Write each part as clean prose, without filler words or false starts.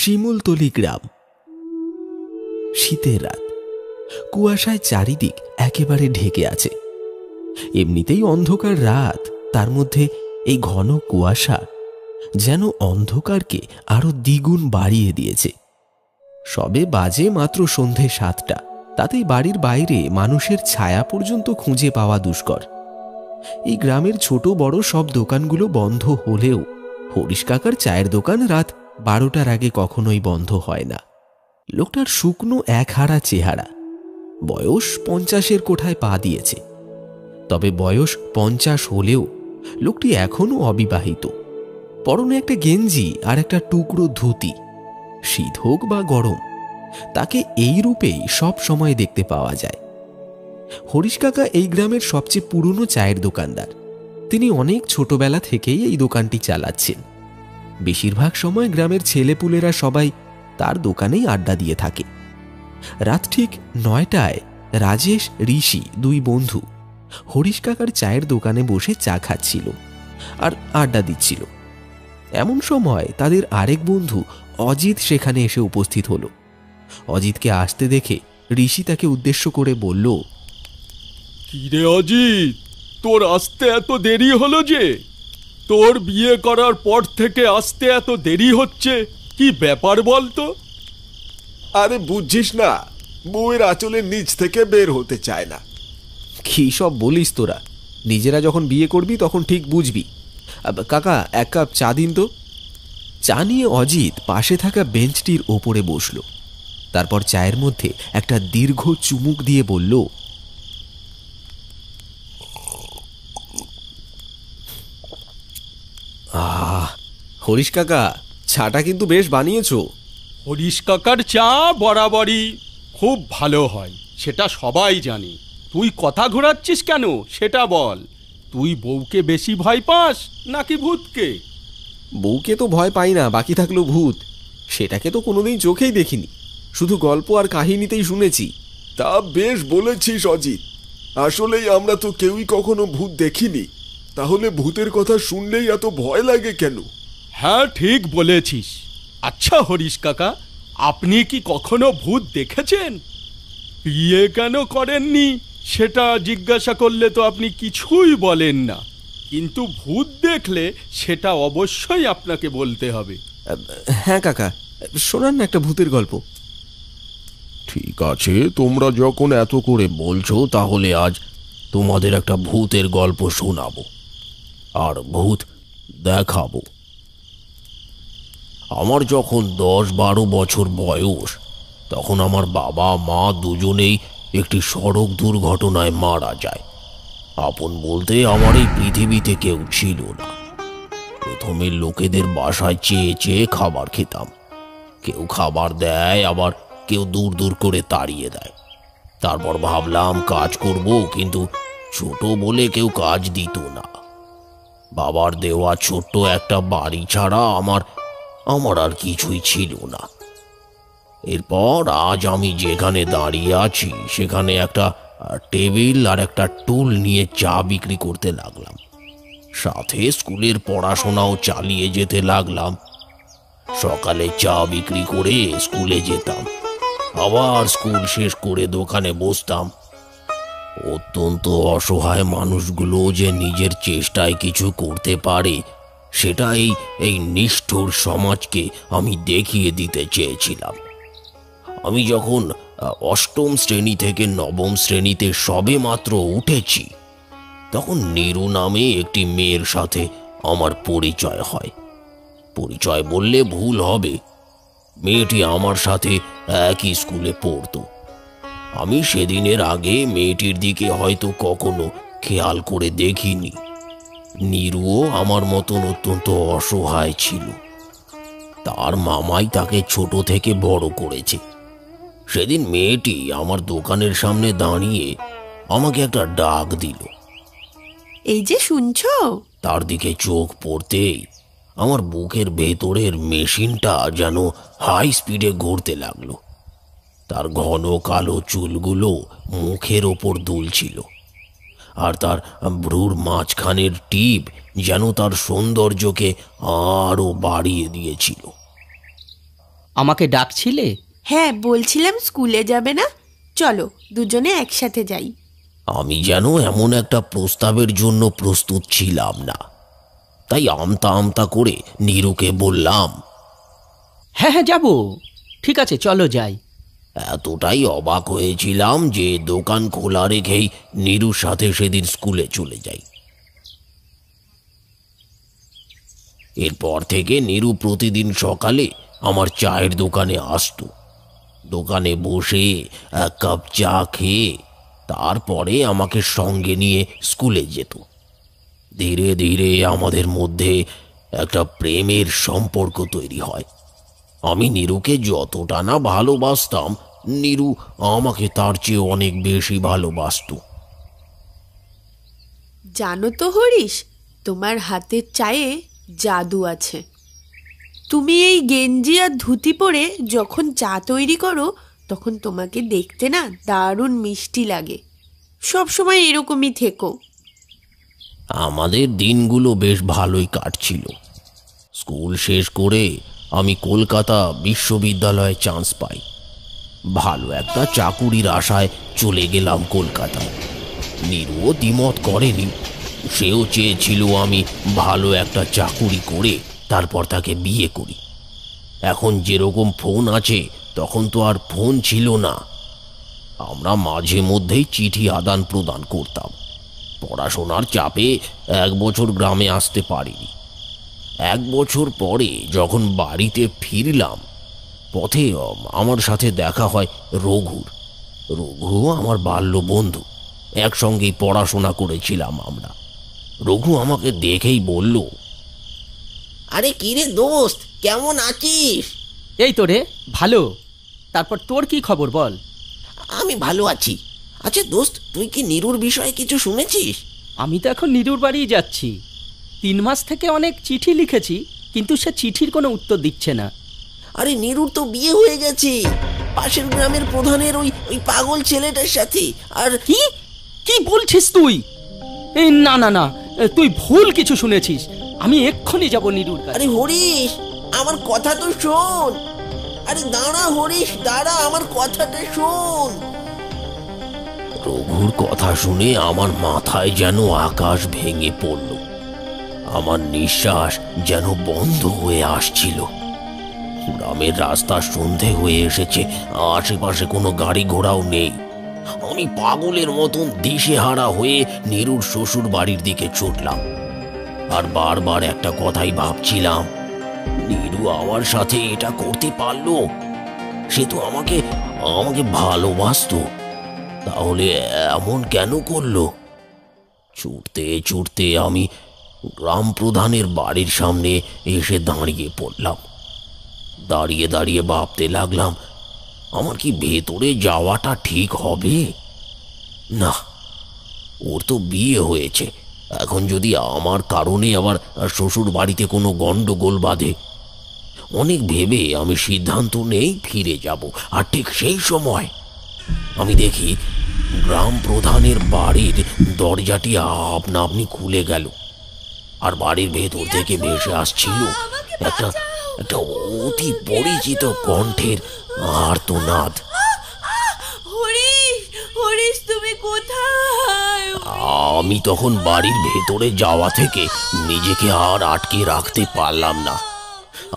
শিমুলতলি গ্রাম। শীতের রাত, কুয়াশায় চারিদিক একেবারে ঢেকে আছে। এমনিতেই অন্ধকার রাত, তার মধ্যে এই ঘন কুয়াশা যেন অন্ধকারকে আরো দ্বিগুণ বাড়িয়ে দিয়েছে। সবে বাজে মাত্র সন্ধে 7টা, তাতেই বাড়ির বাইরে মানুষের ছায়া পর্যন্ত খুঁজে পাওয়া দুষ্কর। এই গ্রামের ছোট বড় সব দোকানগুলো বন্ধ হলেও হরিশ কাকার চায়ের দোকান রাত 12টার আগে কখনোই বন্ধ হয় না। লোকটার শুকনো একহারা চেহারা, বয়স 50-এর কোঠায় পা দিয়েছে। তবে বয়স 50 হলেও লোকটি এখনো অবিবাহিত। পরনে একটা গেঞ্জি আর একটা টুকরো ধুতি। শীত হোক বা গরম, তাকে এই রূপেই সব সময় দেখতে পাওয়া যায়। হরিশ কাকা এই গ্রামের সবচেয়ে পুরনো চায়ের দোকানদার। তিনি অনেক ছোটবেলা থেকেই এই দোকানটি চালাচ্ছেন। বেশিরভাগ সময় গ্রামের ছেলেপুলেরা সবাই তার দোকানেই আড্ডা দিয়ে থাকে। রাত ঠিক 9টায় রাজেশ, ঋষি, দুই বন্ধু হরিশ কাকার চায়ের দোকানে বসে চা খাচ্ছিল আর আড্ডা দিচ্ছিল। এমন সময় তাদের আরেক বন্ধু অজিত সেখানে এসে উপস্থিত হল। অজিতকে আসতে দেখে ঋষি তাকে উদ্দেশ্য করে বলল, কিরে অজিত, তোর আসতে এত দেরি হলো যে? তোর বিয়ে করার পর থেকে আসতে এত দেরি হচ্ছে, কি ব্যাপার বলতো? আরে বুঝছিস না, বউয়ের আঁচলের নিচ থেকে বের হতে চায় না। কি সব বলিস তোরা? নিজেরা যখন বিয়ে করবি তখন ঠিক বুঝবি। কাকা, 1 কাপ চা দিন তো। চা নিয়ে অজিত পাশে থাকা বেঞ্চটির ওপরে বসল। তারপর চায়ের মধ্যে একটা দীর্ঘ চুমুক দিয়ে বলল, হরিশ কাকা, চাটা কিন্তু বেশ বানিয়েছো। হরিশ কাকার চা বরাবরই খুব ভালো হয়, সেটা সবাই জানে। তুই কথা ঘোরাচ্ছিস কেন সেটা বল। তুই বউকে বেশি ভয় পাস নাকি ভূতকে? বউকে তো ভয় পাই না, বাকি থাকলো ভূত। সেটাকে তো কোনোদিন চোখেই দেখিনি, শুধু গল্প আর কাহিনীতেই শুনেছি। তা বেশ বলেছিস অজিত, আসলেই আমরা তো কেউই কখনো ভূত দেখিনি, তাহলে ভূতের কথা শুনলেই এত ভয় লাগে কেন? হ্যাঁ, ঠিক বলেছিস। আচ্ছা হরিশ কাকা, আপনি কি কখনো ভূত দেখেছেন? বিয়ে কেন করেননি সেটা জিজ্ঞাসা করলে তো আপনি কিছুই বলেন না, কিন্তু ভূত দেখলে সেটা অবশ্যই আপনাকে বলতে হবে। হ্যাঁ কাকা, শোনান না একটা ভূতের গল্প। ঠিক আছে, তোমরা যখন এত করে বলছো তাহলে আজ তোমাদের একটা ভূতের গল্প শোনাবো আর ভূত দেখাবো। আমার যখন 10-12 বছর বয়স, তখন আমার বাবা মা দুজনেই একটি সড়ক দুর্ঘটনায় মারা যায়। আপন বলতে আমার এই পৃথিবীতে কেউ ছিল না। প্রথমে লোকেদের বাসায় চেয়ে চেয়ে খাবার খেতাম। কেউ খাবার দেয়, আবার কেউ দূর দূর করে তাড়িয়ে দেয়। তারপর ভাবলাম কাজ করব, কিন্তু ছোট বলে কেউ কাজ দিত না। বাবার দেওয়া ছোট্ট একটা বাড়ি ছাড়া আমার আর কিছুই ছিল না। এরপর আজ আমি যেখানে দাঁড়িয়ে আছি সেখানে একটা টেবিল আর একটা টুল নিয়ে চা বিক্রি করতে লাগলাম। সাথে স্কুলের পড়াশোনাও চালিয়ে যেতে লাগলাম। সকালে চা বিক্রি করে স্কুলে যেতাম, আবার স্কুল শেষ করে দোকানে বসতাম। অত্যন্ত অসহায় মানুষগুলো যে নিজের চেষ্টায় কিছু করতে পারে, সেটা এই নিষ্ঠুর সমাজকে আমি দেখিয়ে দিতে চেয়েছিলাম। আমি যখন 8ম শ্রেণী থেকে 9ম শ্রেণীতে সবে মাত্র উঠেছি, তখন নীরু নামে একটি মেয়ের সাথে আমার পরিচয় হয়। পরিচয় বললে ভুল হবে, মেয়েটি আমার সাথে একই স্কুলে পড়তো। আমি সেদিনের আগে মেয়েটির দিকে হয়তো কখনো খেয়াল করে দেখিনি। নীরুও আমার মতন অত্যন্ত অসহায় ছিল। তার মামাই তাকে ছোট থেকে বড় করেছে। সেদিন মেয়েটি আমার দোকানের সামনে দাঁড়িয়ে আমাকে একটা ডাক দিল। এই যে শুনছো? তার দিকে চোখ পড়তেই আমার বুকের ভেতরের মেশিনটা যেন হাই স্পিডে ঘুরতে লাগলো। তার ঘন কালো চুলগুলো মুখের ওপর দুলছিল, আর তার ভ্রুর মাঝখানের টিপ যেন তার সৌন্দর্যকে আরো বাড়িয়ে দিয়েছিল। আমাকে ডাকছিলে? হ্যাঁ, বলছিলাম স্কুলে যাবে না, চলো দুজনে একসাথে যাই। আমি যেন এমন একটা প্রস্তাবের জন্য প্রস্তুত ছিলাম না, তাই আমতা আমতা করে নীরুকে বললাম, হ্যাঁ হ্যাঁ যাব, ঠিক আছে চলো যাই। এতটাই অবাক হয়েছিলাম যে দোকান খোলা রেখেই নীরুর সাথে সেদিন স্কুলে চলে যাই। এরপর থেকে নীরু প্রতিদিন সকালে আমার চায়ের দোকানে আসতো। দোকানে বসে এক কাপ চা খেয়ে তারপরে আমাকে সঙ্গে নিয়ে স্কুলে যেত। ধীরে ধীরে আমাদের মধ্যে একটা প্রেমের সম্পর্ক তৈরি হয়। আমি নীরুকে যতটা না ভালোবাসতাম, নীরু আমাকে তার চেয়ে অনেক বেশি ভালোবাসতো। জানো তো হরিশ, তোমার হাতের চায়ে জাদু আছে। তুমি এই গেঞ্জি আর ধুতি পরে যখন চা তৈরি করো, তখন তোমাকে দেখতে না দারুণ মিষ্টি লাগে। সব সময় এরকমই থেকো। আমাদের দিনগুলো বেশ ভালোই কাটছিল। স্কুল শেষ করে আমি কলকাতা বিশ্ববিদ্যালয়ে চান্স পাই। ভালো একটা চাকুরির আশায় চলে গেলাম কলকাতায়। নীরুও দ্বিমত করেনি, সেও চেয়েছিল আমি ভালো একটা চাকুরি করে তারপর তাকে বিয়ে করি। এখন যেরকম ফোন আছে, তখন তো আর ফোন ছিল না। আমরা মাঝে মধ্যেই চিঠি আদান প্রদান করতাম। পড়াশোনার চাপে 1 বছর গ্রামে আসতে পারিনি। 1 বছর পরে যখন বাড়িতে ফিরলাম, পথে আমার সাথে দেখা হয় রঘুর। রঘু আমার বাল্য বন্ধু, একসঙ্গেই পড়াশোনা করেছিলাম আমরা। রঘু আমাকে দেখেই বলল, আরে কিরে দোস্ত, কেমন আছিস? এই তো রে, ভালো। তারপর তোর কি খবর বল? আমি ভালো আছি। আচ্ছা দোস্ত, তুই কি নীরুর বিষয়ে কিছু শুনেছিস? আমি তো এখন নীরুর বাড়ি যাচ্ছি। 3 মাস থেকে অনেক চিঠি লিখেছি, কিন্তু সে চিঠির কোনো উত্তর দিচ্ছে না। আরে নীরুর তো বিয়ে হয়ে গেছে পাশের গ্রামের প্রধানের ওই পাগল ছেলেটার সাথে। আর কি কি বলছিস তুই? এই না না না, তুই ভুল কিছু শুনেছিস। আমি এক্ষুনি যাব নীরুর কাছে। আরে হরিশ, আমার কথা তো শোন। আরে দাঁড়া হরিশ, দাঁড়া, আমার কথাটা শোন। রঘুর কথা শুনে আমার মাথায় যেন আকাশ ভেঙে পড়ল। আমার নিঃশ্বাস যেন বন্ধ হয়ে আসছিল। গ্রামের রাস্তা সন্ধে হয়ে এসেছে, আশেপাশে কোনো গাড়ি ঘোড়াও নেই। আমি পাগলের মতন দিশেহারা হয়ে নীরুর শ্বশুর বাড়ির দিকে ছুটলাম। আর বারবার একটা কথাই ভাবছিলাম, নীরু আমার সাথে এটা করতে পারলো? সে তো আমাকে ভালোবাসতো, তাহলে এমন কেন করলো? ছুটতে ছুটতে আমি গ্রাম প্রধানের বাড়ির সামনে এসে দাঁড়িয়ে পড়লাম। দাঁড়িয়ে দাঁড়িয়ে ভাবতে লাগলাম, আমার কি ভেতরে যাওয়াটা ঠিক হবে? না, ওর তো বিয়ে হয়েছে। এখন যদি আমার কারণে আবার শ্বশুর বাড়িতে কোনো গন্ডগোল বাঁধে। অনেক ভেবে আমি সিদ্ধান্ত নেই ফিরে যাব। আর ঠিক সেই সময় আমি দেখি গ্রাম প্রধানের বাড়ির দরজাটি আপনা আপনি খুলে গেল, আর বাড়ির ভেতর থেকে ভেসে আসছিল একটা অতি পরিচিত কণ্ঠের আর্তনাদ। হরিশ, হরিশ, তুমি কোথায়? আমি তখন বাড়ির ভেতরে যাওয়া থেকে নিজেকে আর আটকে রাখতে পারলাম না।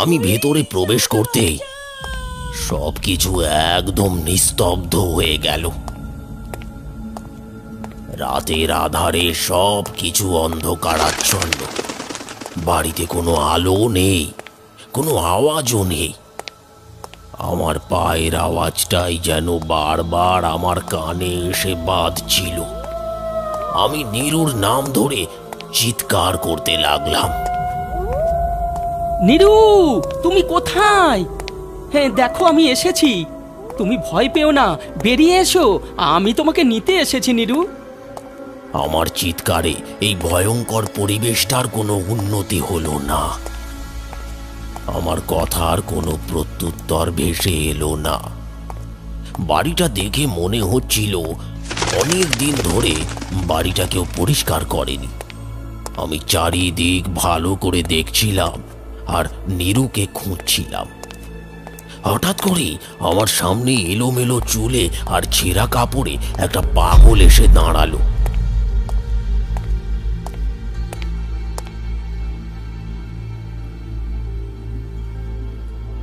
আমি ভেতরে প্রবেশ করতেই সবকিছু একদম নিস্তব্ধ হয়ে গেল। রাতের আধারে সব কিছু অন্ধকারাচ্ছন্ন। বাড়িতে কোনো আলো নেই, কোনো আওয়াজও নেই। আমার পায়ের আওয়াজটাই যেন বারবার আমার কানে এসে বাজছিল। আমি নীরুর নাম ধরে চিৎকার করতে লাগলাম, নীরু, তুমি কোথায়? হ্যাঁ দেখো, আমি এসেছি। তুমি ভয় পেও না, বেরিয়ে এসো, আমি তোমাকে নিতে এসেছি নীরু। আমার চিৎকারে এই ভয়ঙ্কর পরিবেশটার কোনো উন্নতি হলো না। আমার কথার কোনো প্রত্যুত্তর ভেসে এলো না। বাড়িটা দেখে মনে হচ্ছিল অনেক দিন ধরে বাড়িটা কেউ পরিষ্কার করেনি। আমি চারিদিক ভালো করে দেখছিলাম আর নীরুকে খুঁজছিলাম। হঠাৎ করে আমার সামনে এলোমেলো চুলে আর ছেঁড়া কাপড়ে একটা পাগল এসে দাঁড়ালো।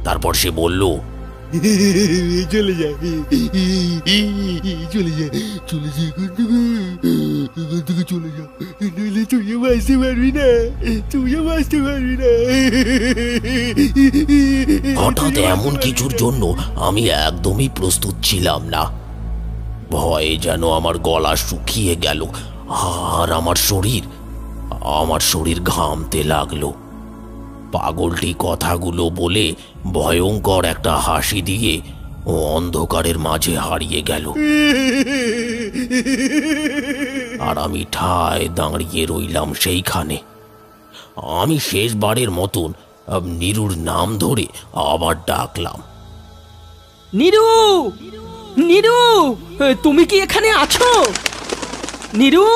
তারপর সে বলল, চলে যা, চলে যা, চলে যা এখান থেকে চলে যা, নইলে তুইও বাঁচতে পারবি না, তুইও বাঁচতে পারবি না। হঠাৎ এমন কিছুর জন্য আমি একদমই প্রস্তুত ছিলাম না। ভয়ে যেন আমার গলা শুকিয়ে গেল আর আমার শরীর ঘামতে লাগলো। পাগলটি কথাগুলো বলে ভয়ঙ্কর একটা হাসি দিয়ে ও অন্ধকারের মাঝে হারিয়ে গেল। আর আমি ঠায় দাঁড়িয়ে রইলাম সেইখানে। আমি শেষবারের মতন নীরুর নাম ধরে আবার ডাকলাম, নীরু, নীরু, তুমি কি এখানে আছো? নীরু!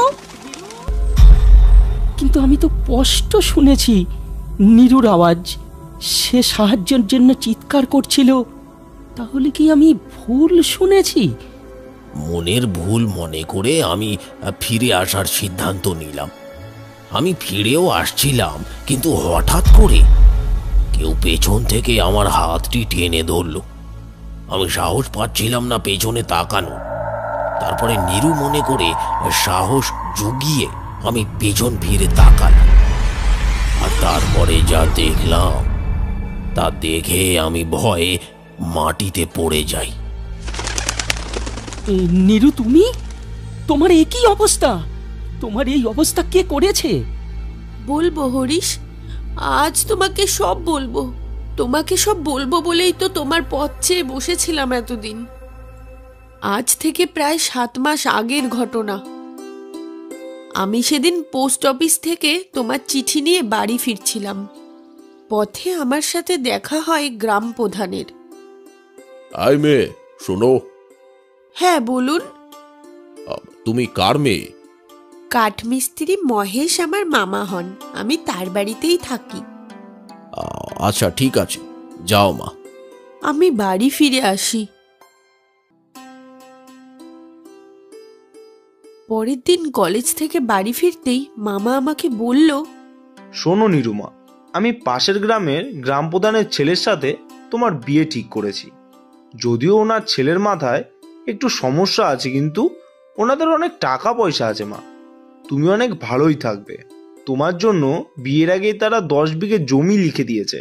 কিন্তু আমি তো স্পষ্ট শুনেছি নীরুর আওয়াজ। সে সাহায্যের জন্য চিৎকার করছিল। তাহলে কি আমি ভুল শুনেছি? মনের ভুল মনে করে আমি ফিরে আসার সিদ্ধান্ত নিলাম। আমি ফিরেও আসছিলাম, কিন্তু হঠাৎ করে কেউ পেছন থেকে আমার হাতটি টেনে ধরল। আমি সাহস পাচ্ছিলাম না পেছনে তাকানো। তারপরে নীরু মনে করে সাহস জুগিয়ে আমি পেছন ফিরে তাকালাম। আর তারপরে যা দেখলাম তা দেখে আমি ভয়ে মাটিতে পড়ে যাই। নীরু, তুমি? তোমার একই অবস্থা? তোমার এই অবস্থা কে করেছে? বলবো হরিশ, আজ তোমাকে সব বলবো। তোমাকে সব বলবো বলেই তো তোমার পথ চেয়ে বসেছিলাম এতদিন। আজ থেকে প্রায় 7 মাস আগের ঘটনা। আমি সেদিন পোস্ট অফিস থেকে তোমার চিঠি নিয়ে বাড়ি ফিরছিলাম। পথে আমার সাথে দেখা হয় গ্রাম প্রধানের। আই মেয়ে, শোনো। হ্যাঁ, বলুন। তুমি কার মেয়ে? কাঠমিস্ত্রি মহেশ আমার মামা হন। আমি তার বাড়িতেই থাকি। আচ্ছা, ঠিক আছে, যাও মা। আমি বাড়ি ফিরে আসি। পরের দিন কলেজ থেকে বাড়ি ফিরতেই মামা আমাকে বলল, শোনো নিরুমা, আমি পাশের গ্রামের গ্রাম প্রধানের ছেলের সাথে তোমার বিয়ে ঠিক করেছি। যদিও ওনার ছেলের মাথায় একটু সমস্যা আছে, কিন্তু ওনাদের অনেক টাকা পয়সা আছে মা। তুমি অনেক ভালোই থাকবে। তোমার জন্য বিয়ের আগেই তারা 10 বিঘে জমি লিখে দিয়েছে,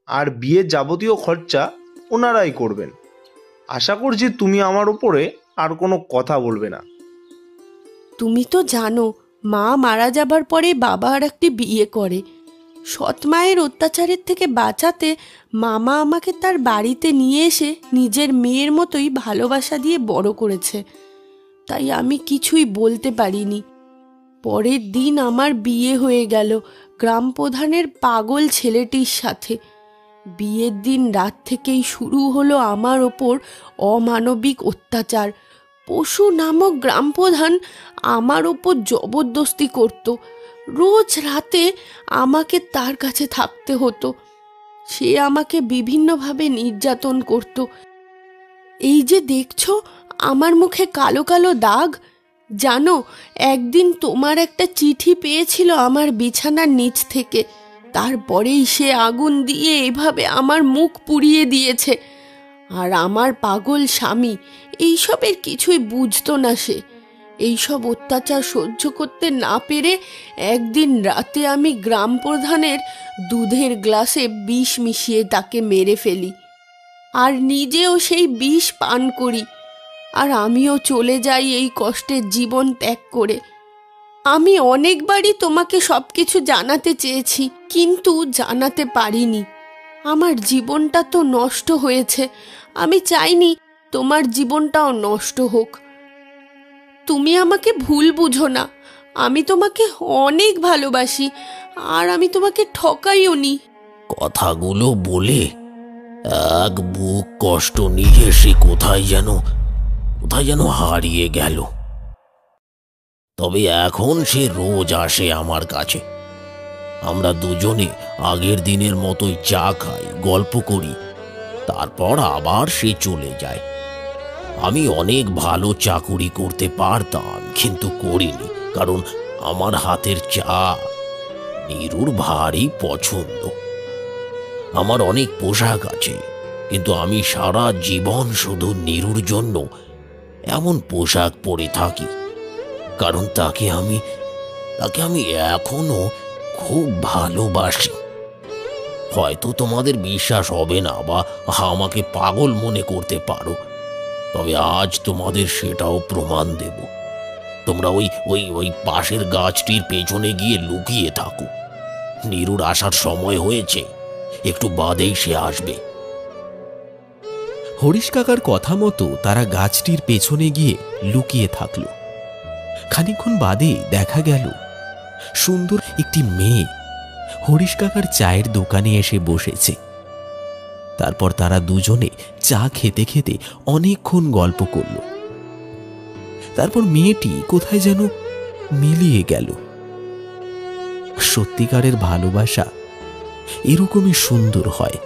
আর বিয়ের যাবতীয় খরচা ওনারাই করবেন। আশা করছি তুমি আমার উপরে আর কোনো কথা বলবে না। তুমি তো জানো, মা মারা যাবার পরে বাবা আর একটি বিয়ে করে। সৎ মায়ের অত্যাচারের থেকে বাঁচাতে মামা আমাকে তার বাড়িতে নিয়ে এসে নিজের মেয়ের মতোই ভালোবাসা দিয়ে বড় করেছে। তাই আমি কিছুই বলতে পারিনি। পরের দিন আমার বিয়ে হয়ে গেল গ্রাম প্রধানের পাগল ছেলেটির সাথে। বিয়ের দিন রাত থেকেই শুরু হলো আমার ওপর অমানবিক অত্যাচার। পশু নামক গ্রাম প্রধান আমার ওপর জবরদস্তি করত। রোজ রাতে আমাকে তার কাছে থাকতে হতো। সে আমাকে বিভিন্নভাবে নির্যাতন করত। এই যে দেখছো আমার মুখে কালো কালো দাগ, জানো, একদিন তোমার একটা চিঠি পেয়েছিল আমার বিছানার নিচ থেকে। তারপরেই সে আগুন দিয়ে এভাবে আমার মুখ পুড়িয়ে দিয়েছে। আর আমার পাগল স্বামী এইসবের কিছুই বুঝতো না। সে এইসব অত্যাচার সহ্য করতে না পেরে একদিন রাতে আমি গ্রাম প্রধানের দুধের গ্লাসে বিষ মিশিয়ে তাকে মেরে ফেলি, আর নিজেও সেই বিষ পান করি। আর আমিও চলে যাই এই কষ্টের জীবন ত্যাগ করে। আমি অনেকবারই তোমাকে সবকিছু জানাতে চেয়েছি, কিন্তু জানাতে পারিনি। আমার জীবনটা তো নষ্ট হয়েছে। আমি চাইনি তোমার জীবনটাও নষ্ট হোক। তুমি আমাকে ভুল বুঝো না। আমি তোমাকে অনেক ভালোবাসি, আর আমি তোমাকে ঠকাইও নি। কথাগুলো বলে এক বুক কষ্ট নিয়ে সে কোথায় যেন হারিয়ে গেল। তবে এখন সে রোজ আসে আমার কাছে। আমরা দুজনে আগের দিনের মতোই চা খাই, গল্প করি, তারপর আবার সে চলে যায়। আমি অনেক ভালো চাকুরি করতে পারতাম, কিন্তু করিনি, কারণ আমার হাতের চা নীরুর ভারী পছন্দ। আমার অনেক পোশাক আছে, কিন্তু আমি সারা জীবন শুধু নীরুর জন্য এমন পোশাক পরে থাকি, কারণ তাকে আমি এখনো খুব ভালোবাসি। হয়তো তোমাদের বিশ্বাস হবে না বা আমাকে পাগল মনে করতে পারো, তবে আজ তোমাদের সেটাও প্রমাণ দেব। তোমরা ওই ওই ওই পাশের গাছটির পেছনে গিয়ে লুকিয়ে থাকো। নীরুর আসার সময় হয়েছে, একটু বাদেই সে আসবে। হরিশ কাকার কথা মতো তারা গাছটির পেছনে গিয়ে লুকিয়ে থাকল। খানিকক্ষণ বাদে দেখা গেল সুন্দর একটি মেয়ে হরিশ কাকার চায়ের দোকানে এসে বসেছে। তারপর তারা দুজনে চা খেতে খেতে অনেকক্ষণ গল্প করল। তারপর মেয়েটি কোথায় যেন মিলিয়ে গেল। সত্যিকারের ভালোবাসা এরকমই সুন্দর হয়।